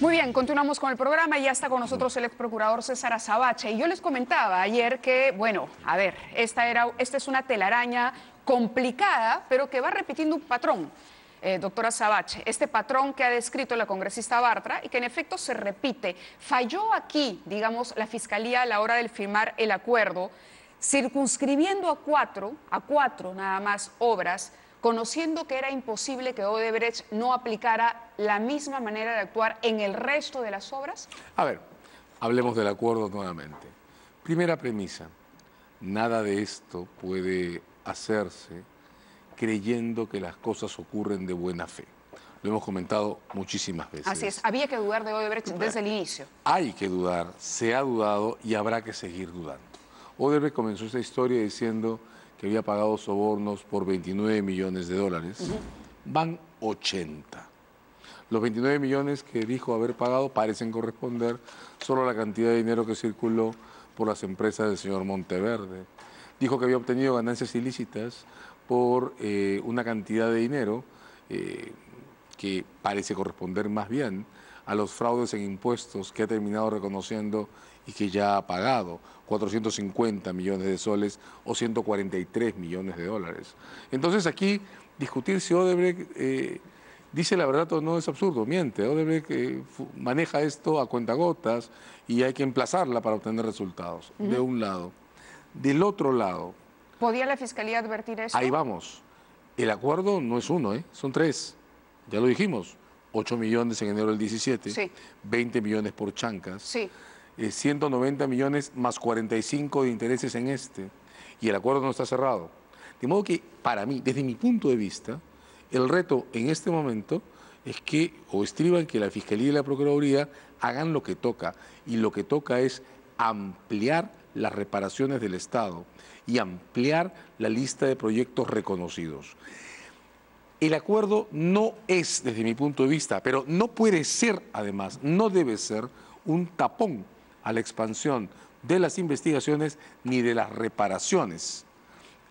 Muy bien, continuamos con el programa y ya está con nosotros el ex procurador César Azabache. Y yo les comentaba ayer que, bueno, a ver, esta es una telaraña complicada, pero que va repitiendo un patrón, doctora Azabache. Este patrón que ha descrito la congresista Bartra y que en efecto se repite. Falló aquí, digamos, la Fiscalía a la hora de firmar el acuerdo, circunscribiendo a cuatro nada más obras, conociendo que era imposible que Odebrecht no aplicara la misma manera de actuar en el resto de las obras? A ver, hablemos del acuerdo nuevamente. Primera premisa, nada de esto puede hacerse creyendo que las cosas ocurren de buena fe. Lo hemos comentado muchísimas veces. Así es, había que dudar de Odebrecht desde el inicio. Hay que dudar, se ha dudado y habrá que seguir dudando. Odebrecht comenzó esta historia diciendo que había pagado sobornos por 29 millones de dólares. Van 80. Los 29 millones que dijo haber pagado parecen corresponder solo a la cantidad de dinero que circuló por las empresas del señor Monteverde. Dijo que había obtenido ganancias ilícitas por una cantidad de dinero que parece corresponder más bien a los fraudes en impuestos que ha terminado reconociendo y que ya ha pagado, 450 millones de soles o 143 millones de dólares. Entonces aquí discutir si Odebrecht dice la verdad o no es absurdo, miente. Odebrecht maneja esto a cuentagotas y hay que emplazarla para obtener resultados, de un lado. Del otro lado... ¿Podía la Fiscalía advertir eso? Ahí vamos. El acuerdo no es uno, son tres. Ya lo dijimos. 8 millones en enero del 17, sí. 20 millones por chancas, sí. 190 millones más 45 de intereses en este, y el acuerdo no está cerrado. De modo que, para mí, desde mi punto de vista, el reto en este momento es que, o estriba en que la Fiscalía y la Procuraduría hagan lo que toca, y lo que toca es ampliar las reparaciones del Estado y ampliar la lista de proyectos reconocidos. El acuerdo no es, desde mi punto de vista, pero no puede ser, además, no debe ser un tapón a la expansión de las investigaciones ni de las reparaciones,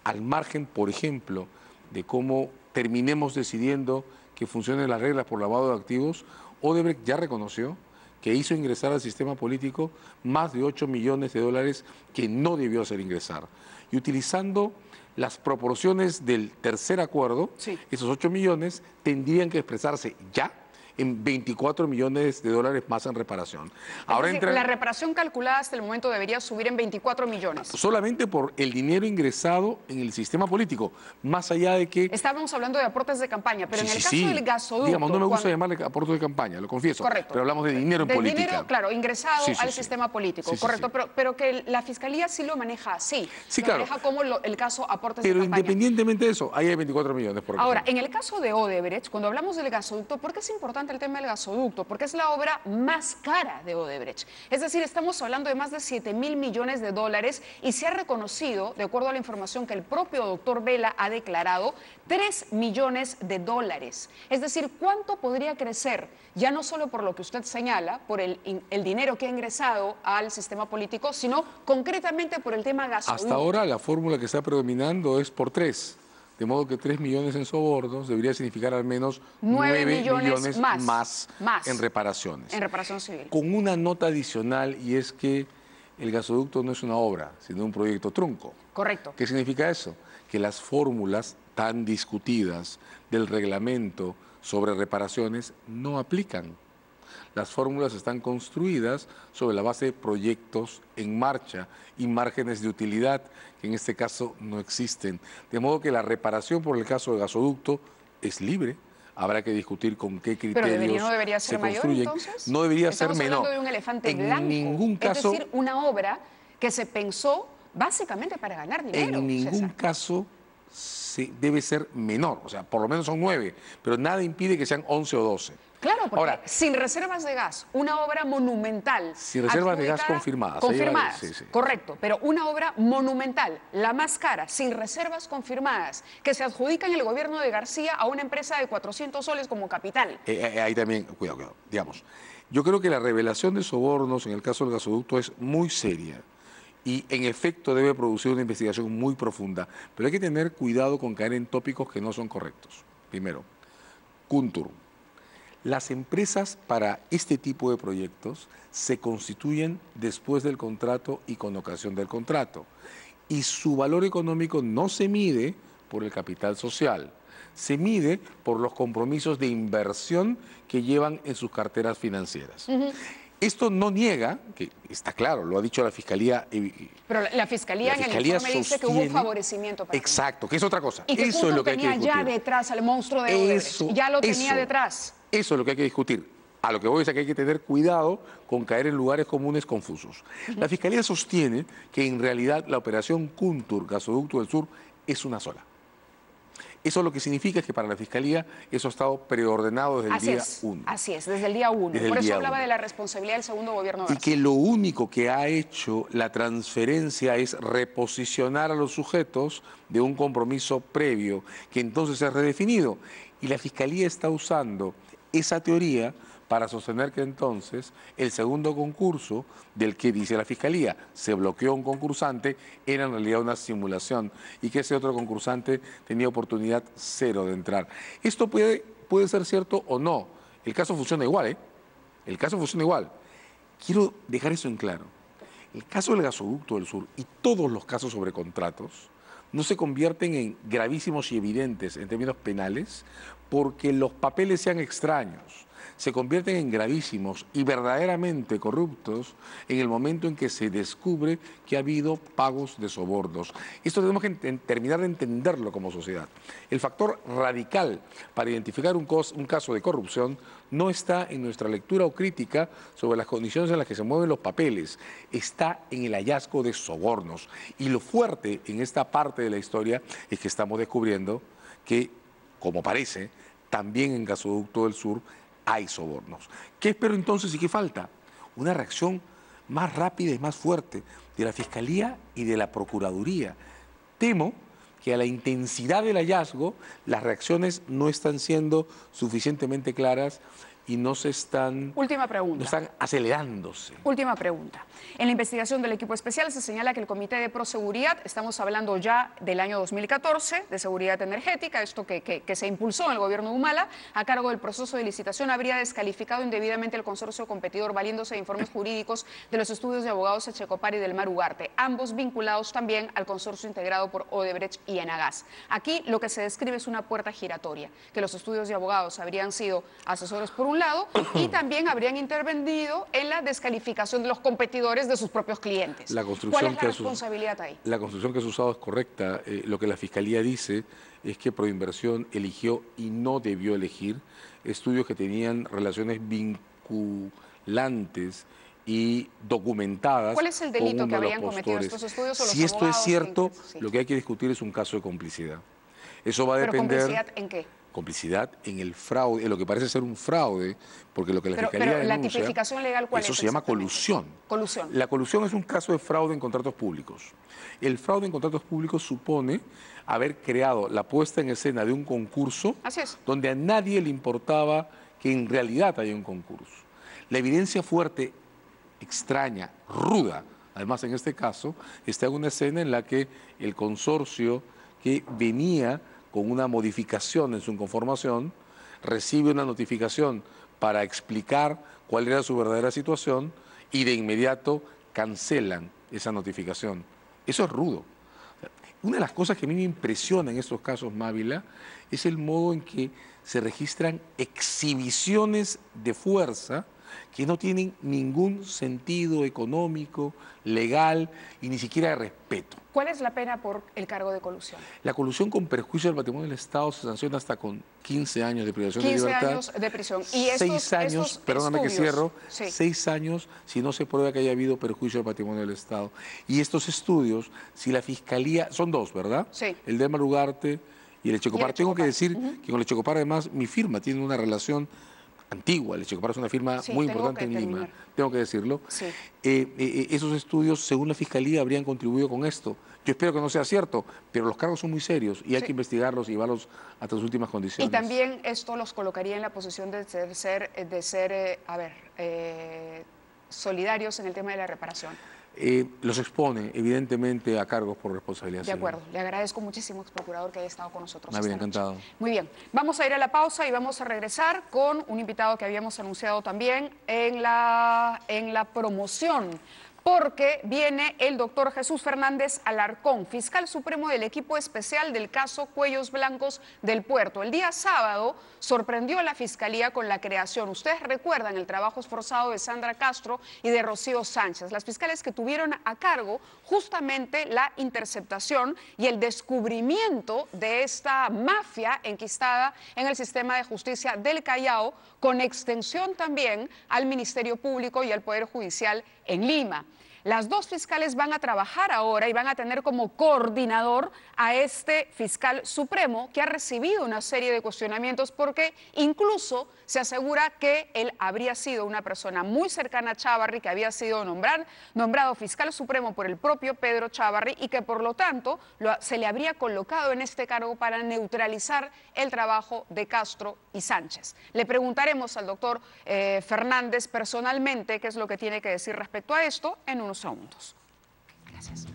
al margen, por ejemplo, de cómo terminemos decidiendo que funcionen las reglas por lavado de activos. Odebrecht ya reconoció que hizo ingresar al sistema político más de 8 millones de dólares que no debió hacer ingresar. Y utilizando las proporciones del tercer acuerdo, sí. Esos 8 millones tendrían que expresarse ya en 24 millones de dólares más en reparación. Ahora la reparación calculada hasta el momento debería subir en 24 millones. Solamente por el dinero ingresado en el sistema político, más allá de que... Estábamos hablando de aportes de campaña, pero en el caso del gasoducto... Digamos, no me gusta llamarle aportes de campaña, lo confieso. Correcto. Pero hablamos de dinero en política. De dinero, claro, ingresado al sistema político, correcto. Pero que la Fiscalía sí lo maneja así. Sí, claro. Maneja como el caso aportes de campaña. Pero independientemente de eso, ahí hay 24 millones por Ahora, en el caso de Odebrecht, cuando hablamos del gasoducto, ¿por qué es importante el tema del gasoducto? Porque es la obra más cara de Odebrecht. Es decir, estamos hablando de más de 7.000 millones de dólares y se ha reconocido, de acuerdo a la información que el propio doctor Vela ha declarado, 3 millones de dólares. Es decir, ¿cuánto podría crecer? Ya no solo por lo que usted señala, por el dinero que ha ingresado al sistema político, sino concretamente por el tema gasoducto. Hasta ahora la fórmula que está predominando es por 3. De modo que 3 millones en sobornos debería significar al menos 9 millones más en reparaciones. En reparación civil. Con una nota adicional, y es que el gasoducto no es una obra, sino un proyecto trunco. Correcto. ¿Qué significa eso? Que las fórmulas tan discutidas del reglamento sobre reparaciones no aplican. Las fórmulas están construidas sobre la base de proyectos en marcha y márgenes de utilidad, que en este caso no existen. De modo que la reparación por el caso de gasoducto es libre. Habrá que discutir con qué criterios ¿Pero no debería ser se mayor, construyen. entonces? No debería ser menor. Estamos hablando de un elefante en blanco. Ningún caso, es decir, una obra que se pensó básicamente para ganar dinero. En ningún César. caso debe ser menor. O sea, por lo menos son 9, pero nada impide que sean 11 o 12. Claro, porque ahora, sin reservas de gas, una obra monumental. Sin reservas de gas confirmadas. Confirmadas, sí. Correcto, pero una obra monumental, la más cara, sin reservas confirmadas, que se adjudica en el gobierno de García a una empresa de 400 soles como capital. Ahí también, cuidado, digamos. Yo creo que la revelación de sobornos en el caso del gasoducto es muy seria y en efecto debe producir una investigación muy profunda, pero hay que tener cuidado con caer en tópicos que no son correctos. Primero, Kuntur. Las empresas para este tipo de proyectos se constituyen después del contrato y con ocasión del contrato. Y su valor económico no se mide por el capital social, se mide por los compromisos de inversión que llevan en sus carteras financieras. Esto no niega, que está claro, lo ha dicho la Fiscalía. Pero la Fiscalía en el informe dice que hubo favorecimiento para exacto, que es otra cosa. Y que eso es lo que hay que discutir. tenía ya detrás al monstruo de Odebrecht. Ya lo tenía detrás. Eso es lo que hay que discutir. A lo que voy es que hay que tener cuidado con caer en lugares comunes confusos. La Fiscalía sostiene que en realidad la operación Kuntur, Gasoducto del Sur, es una sola. Eso lo que significa es que para la Fiscalía eso ha estado preordenado desde el día 1. Así es, desde el día 1. Por eso hablaba de la responsabilidad del segundo gobierno de García. Y que lo único que ha hecho la transferencia es reposicionar a los sujetos de un compromiso previo, que entonces es redefinido. Y la Fiscalía está usando esa teoría para sostener que entonces el segundo concurso, del que dice la Fiscalía se bloqueó un concursante, era en realidad una simulación y que ese otro concursante tenía oportunidad cero de entrar. Esto puede ser cierto o no. El caso funciona igual, ¿eh? El caso funciona igual. Quiero dejar eso en claro. El caso del Gasoducto del Sur y todos los casos sobre contratos no se convierten en gravísimos y evidentes en términos penales porque los papeles sean extraños. Se convierten en gravísimos y verdaderamente corruptos en el momento en que se descubre que ha habido pagos de sobornos. Esto tenemos que terminar de entenderlo como sociedad. El factor radical para identificar un caso de corrupción no está en nuestra lectura o crítica sobre las condiciones en las que se mueven los papeles, está en el hallazgo de sobornos. Y lo fuerte en esta parte de la historia es que estamos descubriendo que, como parece, también en Gasoducto del Sur hay sobornos. ¿Qué espero entonces y qué falta? Una reacción más rápida y más fuerte de la Fiscalía y de la Procuraduría. Temo que a la intensidad del hallazgo las reacciones no están siendo suficientemente claras y no están acelerándose. Última pregunta. En la investigación del equipo especial se señala que el Comité de Proseguridad, estamos hablando ya del año 2014, de seguridad energética, esto que se impulsó en el gobierno de Humala, a cargo del proceso de licitación, habría descalificado indebidamente el consorcio competidor valiéndose de informes jurídicos de los estudios de abogados Echecopar y del Mar Ugarte, ambos vinculados también al consorcio integrado por Odebrecht y Enagás. Aquí lo que se describe es una puerta giratoria, que los estudios de abogados habrían sido asesores por un lado y también habrían intervenido en la descalificación de los competidores de sus propios clientes. ¿Cuál es la responsabilidad ahí? La construcción que has usado es correcta. Lo que la Fiscalía dice es que Proinversión eligió y no debió elegir estudios que tenían relaciones vinculantes y documentadas. ¿Cuál es el delito que habrían cometido estos estudios o los Si esto es abogados? cierto, lo que hay que discutir es un caso de complicidad. Eso va a depender... ¿Pero complicidad en qué? Complicidad en el fraude, en lo que parece ser un fraude, porque lo que la Fiscalía denuncia... la tipificación legal, ¿cuál es? Eso se llama colusión. Colusión. La colusión es un caso de fraude en contratos públicos. El fraude en contratos públicos supone haber creado la puesta en escena de un concurso donde a nadie le importaba que en realidad haya un concurso. La evidencia fuerte, extraña, ruda, además en este caso, está en una escena en la que el consorcio que venía con una modificación en su conformación, recibe una notificación para explicar cuál era su verdadera situación y de inmediato cancelan esa notificación. Eso es rudo. Una de las cosas que a mí me impresiona en estos casos, Mávila, es el modo en que se registran exhibiciones de fuerza que no tienen ningún sentido económico, legal y ni siquiera de respeto. ¿Cuál es la pena por el cargo de colusión? La colusión con perjuicio del patrimonio del Estado se sanciona hasta con 15 años de privación de libertad. 15 años de prisión. ¿Y 6 años, perdóname que cierro, sí. 6 años si no se prueba que haya habido perjuicio del patrimonio del Estado. Y estos estudios, si la Fiscalía, son dos, ¿verdad? Sí. El de Mar Ugarte y el Echecopar. Tengo que decir que con el Echecopar además mi firma tiene una relación antigua. El Echecopar es una firma muy importante en Lima, tengo que decirlo. Sí. Esos estudios, según la Fiscalía, habrían contribuido con esto. Yo espero que no sea cierto, pero los cargos son muy serios y hay que investigarlos y llevarlos hasta sus últimas condiciones. Y también esto los colocaría en la posición de ser solidarios en el tema de la reparación. los expone evidentemente a cargos por responsabilidad De civil. acuerdo, le agradezco muchísimo, ex procurador, que haya estado con nosotros. Me había esta noche. encantado. Muy bien, vamos a ir a la pausa y vamos a regresar con un invitado que habíamos anunciado también en la promoción, porque viene el doctor Jesús Fernández Alarcón, fiscal supremo del equipo especial del caso Cuellos Blancos del Puerto. El día sábado sorprendió a la Fiscalía con la creación, ustedes recuerdan, el trabajo esforzado de Sandra Castro y de Rocío Sánchez, las fiscales que tuvieron a cargo justamente la interceptación y el descubrimiento de esta mafia enquistada en el sistema de justicia del Callao, con extensión también al Ministerio Público y al Poder Judicial en Lima. Las dos fiscales van a trabajar ahora y van a tener como coordinador a este fiscal supremo que ha recibido una serie de cuestionamientos porque incluso se asegura que él habría sido una persona muy cercana a Chávarri, que había sido nombrado fiscal supremo por el propio Pedro Chávarri y que por lo tanto se le habría colocado en este cargo para neutralizar el trabajo de Castro y Sánchez. Le preguntaremos al doctor Fernández personalmente qué es lo que tiene que decir respecto a esto en unos segundos. Gracias.